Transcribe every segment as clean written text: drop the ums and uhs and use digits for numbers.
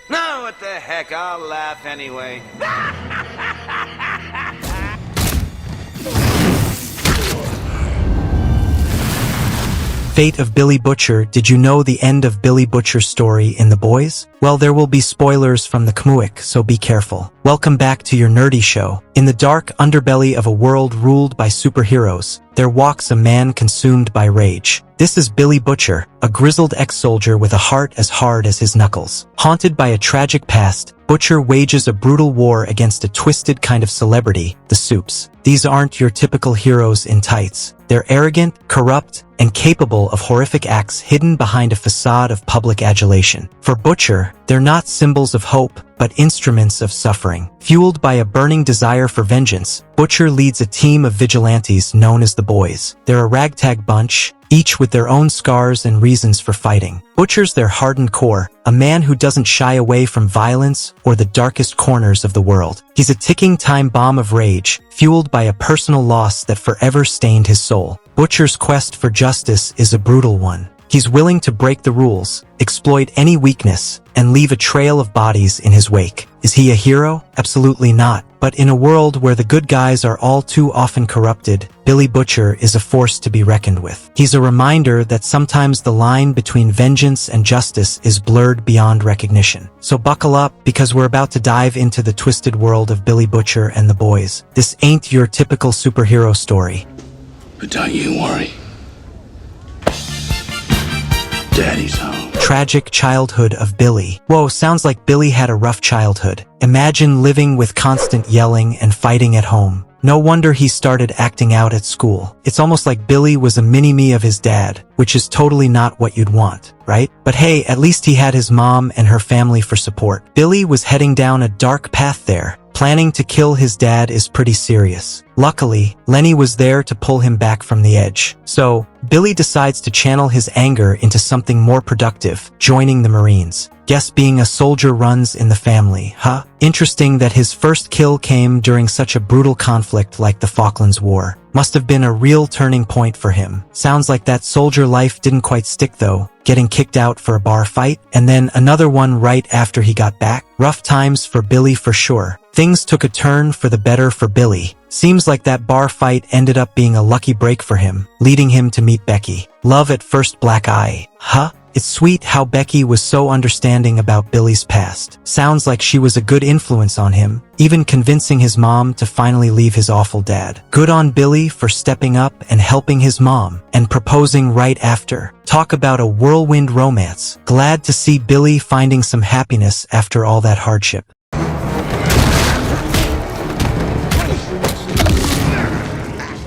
No, what the heck, I'll laugh anyway. Fate of Billy Butcher. Did you know the end of Billy Butcher's story in The Boys? Well, there will be spoilers from the comic, so be careful. Welcome back to your nerdy show. In the dark underbelly of a world ruled by superheroes, there walks a man consumed by rage. This is Billy Butcher, a grizzled ex-soldier with a heart as hard as his knuckles. Haunted by a tragic past, Butcher wages a brutal war against a twisted kind of celebrity, the Supes. These aren't your typical heroes in tights. They're arrogant, corrupt, and capable of horrific acts hidden behind a facade of public adulation. For Butcher, they're not symbols of hope, but instruments of suffering. Fueled by a burning desire for vengeance, Butcher leads a team of vigilantes known as the Boys. They're a ragtag bunch, each with their own scars and reasons for fighting. Butcher's their hardened core, a man who doesn't shy away from violence or the darkest corners of the world. He's a ticking time bomb of rage, fueled by a personal loss that forever stained his soul. Butcher's quest for justice is a brutal one. He's willing to break the rules, exploit any weakness, and leave a trail of bodies in his wake. Is he a hero? Absolutely not. But in a world where the good guys are all too often corrupted, Billy Butcher is a force to be reckoned with. He's a reminder that sometimes the line between vengeance and justice is blurred beyond recognition. So buckle up, because we're about to dive into the twisted world of Billy Butcher and the Boys. This ain't your typical superhero story. But don't you worry. Daddy's home. Tragic childhood of Billy. Whoa, sounds like Billy had a rough childhood. Imagine living with constant yelling and fighting at home. No wonder he started acting out at school. It's almost like Billy was a mini-me of his dad, which is totally not what you'd want, right? But hey, at least he had his mom and her family for support. Billy was heading down a dark path there. Planning to kill his dad is pretty serious. Luckily, Lenny was there to pull him back from the edge. So, Billy decides to channel his anger into something more productive, joining the Marines. Guess being a soldier runs in the family, huh? Interesting that his first kill came during such a brutal conflict like the Falklands War. Must have been a real turning point for him. Sounds like that soldier life didn't quite stick though, getting kicked out for a bar fight, and then another one right after he got back. Rough times for Billy for sure. Things took a turn for the better for Billy. Seems like that bar fight ended up being a lucky break for him, leading him to meet Becky. Love at first black eye, huh? It's sweet how Becky was so understanding about Billy's past. Sounds like she was a good influence on him, even convincing his mom to finally leave his awful dad. Good on Billy for stepping up and helping his mom, and proposing right after. Talk about a whirlwind romance. Glad to see Billy finding some happiness after all that hardship.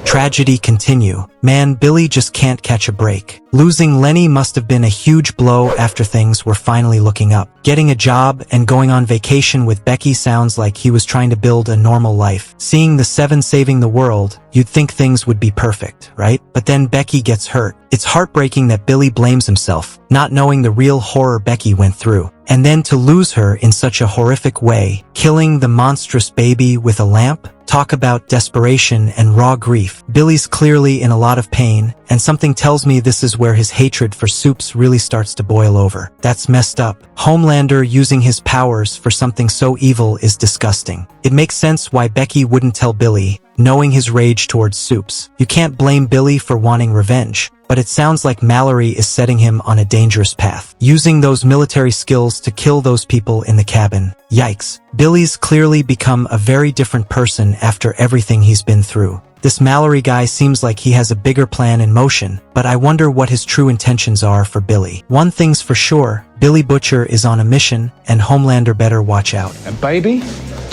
Tragedy continue. Man, Billy just can't catch a break. Losing Lenny must have been a huge blow after things were finally looking up. Getting a job and going on vacation with Becky sounds like he was trying to build a normal life. Seeing the Seven saving the world, you'd think things would be perfect, right? But then Becky gets hurt. It's heartbreaking that Billy blames himself, not knowing the real horror Becky went through. And then to lose her in such a horrific way, killing the monstrous baby with a lamp? Talk about desperation and raw grief. Billy's clearly in a lot of pain, and something tells me this is where his hatred for Supes really starts to boil over. That's messed up. Homelander using his powers for something so evil is disgusting. It makes sense why Becky wouldn't tell Billy, knowing his rage towards Supes. You can't blame Billy for wanting revenge, but it sounds like Mallory is setting him on a dangerous path, using those military skills to kill those people in the cabin. Yikes. Billy's clearly become a very different person after everything he's been through. This Mallory guy seems like he has a bigger plan in motion, but I wonder what his true intentions are for Billy. One thing's for sure, Billy Butcher is on a mission, and Homelander better watch out. And baby,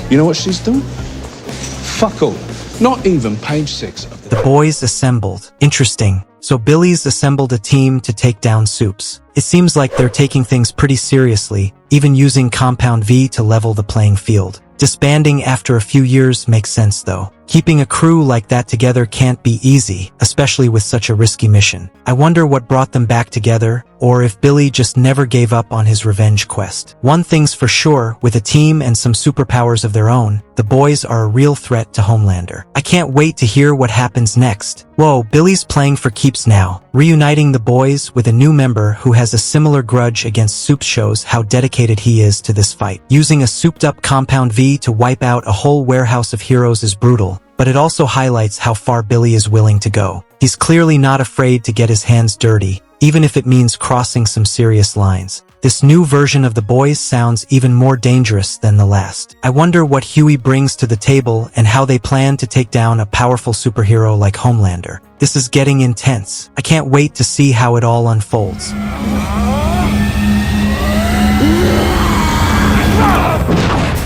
you know what she's done? Fuck all. Not even page 6 of The Boys assembled. Interesting. So Billy's assembled a team to take down Supes. It seems like they're taking things pretty seriously, even using Compound V to level the playing field. Disbanding after a few years makes sense though. Keeping a crew like that together can't be easy, especially with such a risky mission. I wonder what brought them back together, or if Billy just never gave up on his revenge quest. One thing's for sure, with a team and some superpowers of their own, the boys are a real threat to Homelander. I can't wait to hear what happens next. Whoa, Billy's playing for keeps now. Reuniting the boys with a new member who has a similar grudge against Supes shows how dedicated he is to this fight. Using a souped-up Compound V to wipe out a whole warehouse of heroes is brutal, but it also highlights how far Billy is willing to go. He's clearly not afraid to get his hands dirty, even if it means crossing some serious lines. This new version of the boys sounds even more dangerous than the last. I wonder what Huey brings to the table and how they plan to take down a powerful superhero like Homelander. This is getting intense. I can't wait to see how it all unfolds.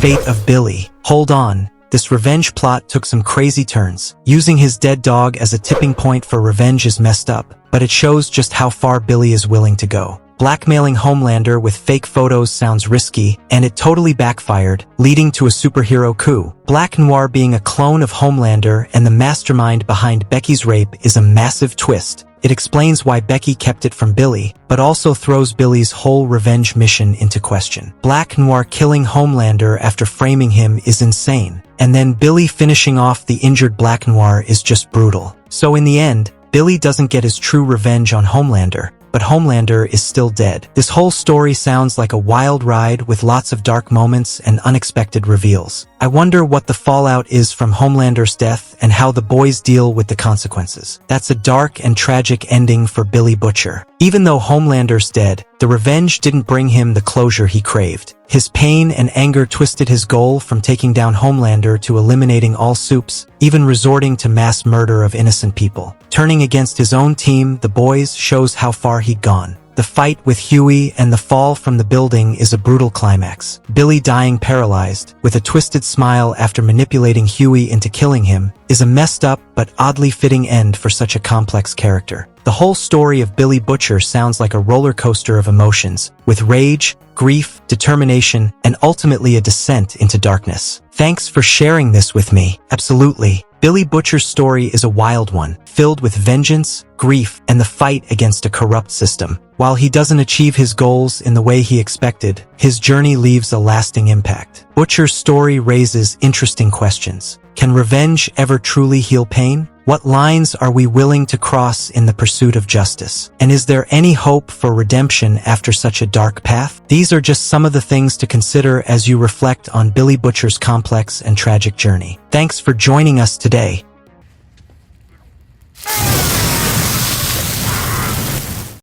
Fate of Billy. Hold on. This revenge plot took some crazy turns. Using his dead dog as a tipping point for revenge is messed up, but it shows just how far Billy is willing to go. Blackmailing Homelander with fake photos sounds risky, and it totally backfired, leading to a superhero coup. Black Noir being a clone of Homelander and the mastermind behind Becky's rape is a massive twist. It explains why Becky kept it from Billy, but also throws Billy's whole revenge mission into question. Black Noir killing Homelander after framing him is insane, and then Billy finishing off the injured Black Noir is just brutal. So in the end, Billy doesn't get his true revenge on Homelander, but Homelander is still dead. This whole story sounds like a wild ride with lots of dark moments and unexpected reveals. I wonder what the fallout is from Homelander's death and how the boys deal with the consequences. That's a dark and tragic ending for Billy Butcher. Even though Homelander's dead, the revenge didn't bring him the closure he craved. His pain and anger twisted his goal from taking down Homelander to eliminating all Supes, even resorting to mass murder of innocent people. Turning against his own team, the boys, shows how far he'd gone. The fight with Huey and the fall from the building is a brutal climax. Billy dying paralyzed, with a twisted smile after manipulating Huey into killing him, is a messed up but oddly fitting end for such a complex character. The whole story of Billy Butcher sounds like a roller coaster of emotions, with rage, grief, determination, and ultimately a descent into darkness. Thanks for sharing this with me. Absolutely. Billy Butcher's story is a wild one, filled with vengeance, grief, and the fight against a corrupt system. While he doesn't achieve his goals in the way he expected, his journey leaves a lasting impact. Butcher's story raises interesting questions. Can revenge ever truly heal pain? What lines are we willing to cross in the pursuit of justice? And is there any hope for redemption after such a dark path? These are just some of the things to consider as you reflect on Billy Butcher's complex and tragic journey. Thanks for joining us today.